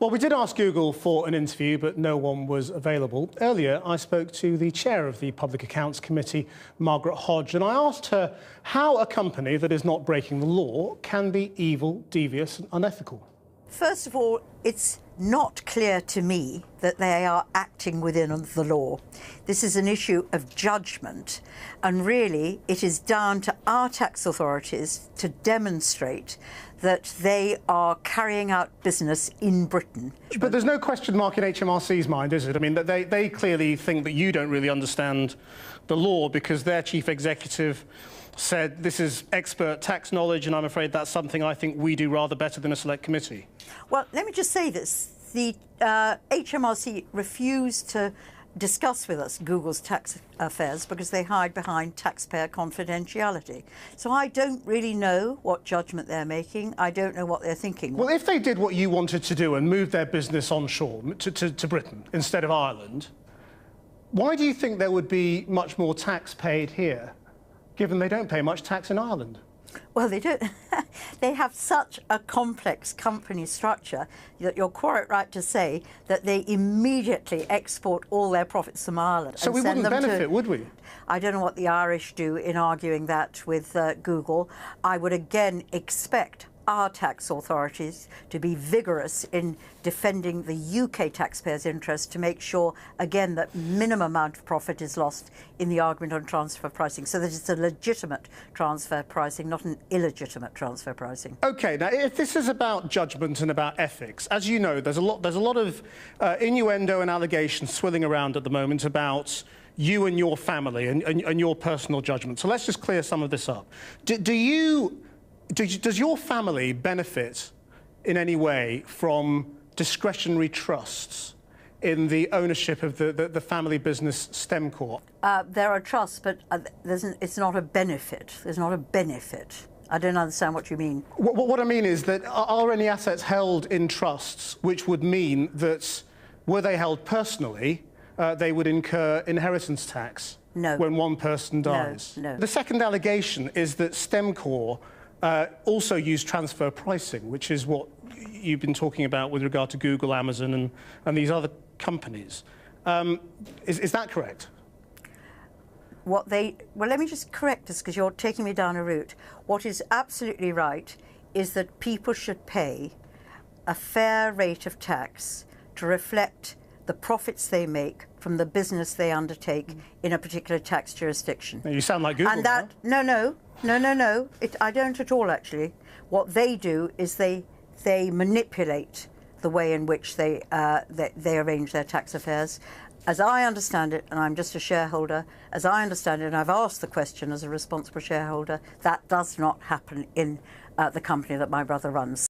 Well, we did ask Google for an interview, but no one was available. Earlier, I spoke to the chair of the Public Accounts Committee, Margaret Hodge, and I asked her how a company that is not breaking the law can be evil, devious and unethical. First of all, it's not clear to me that they are acting within the law. This is an issue of judgment, and really it is down to our tax authorities to demonstrate that they are carrying out business in Britain. But there's no question mark in HMRC's mind, is it? I mean, they clearly think that you don't really understand the law because their chief executive said this is expert tax knowledge, and I'm afraid that's something I think we do rather better than a select committee. Well, let me just say this. The HMRC refused to discuss with us Google's tax affairs because they hide behind taxpayer confidentiality. So I don't really know what judgment they're making. I don't know what they're thinking. Well, if they did what you wanted to do and moved their business onshore to Britain instead of Ireland, why do you think there would be much more tax paid here, given they don't pay much tax in Ireland? Well, they don't. They have such a complex company structure that you're quite right to say that they immediately export all their profits from Ireland. So we wouldn't benefit, would we? I don't know what the Irish do in arguing that with Google. I would again expect our tax authorities to be vigorous in defending the UK taxpayers' interest to make sure, again, that minimum amount of profit is lost in the argument on transfer pricing, so that it's a legitimate transfer pricing, not an illegitimate transfer pricing. OK, now if this is about judgment and about ethics, as you know, there's a lot of innuendo and allegations swirling around at the moment about you and your family and your personal judgment. So let's just clear some of this up. Does your family benefit in any way from discretionary trusts in the ownership of the family business STEMCorp? There are trusts, but it's not a benefit. There's not a benefit. I don't understand what you mean. What I mean is that are any assets held in trusts which would mean that, were they held personally, they would incur inheritance tax when one person dies? No. The second allegation is that STEMCorp also use transfer pricing, which is what you've been talking about with regard to Google, Amazon and these other companies. Is that correct? Well, let me just correct this because you're taking me down a route. What is absolutely right is that people should pay a fair rate of tax to reflect the profits they make from the business they undertake in a particular tax jurisdiction. Now, you sound like Google. And that, no. I don't at all, actually. What they do is they manipulate the way in which they arrange their tax affairs. As I understand it, and I'm just a shareholder, as I understand it, and I've asked the question as a responsible shareholder, that does not happen in the company that my brother runs.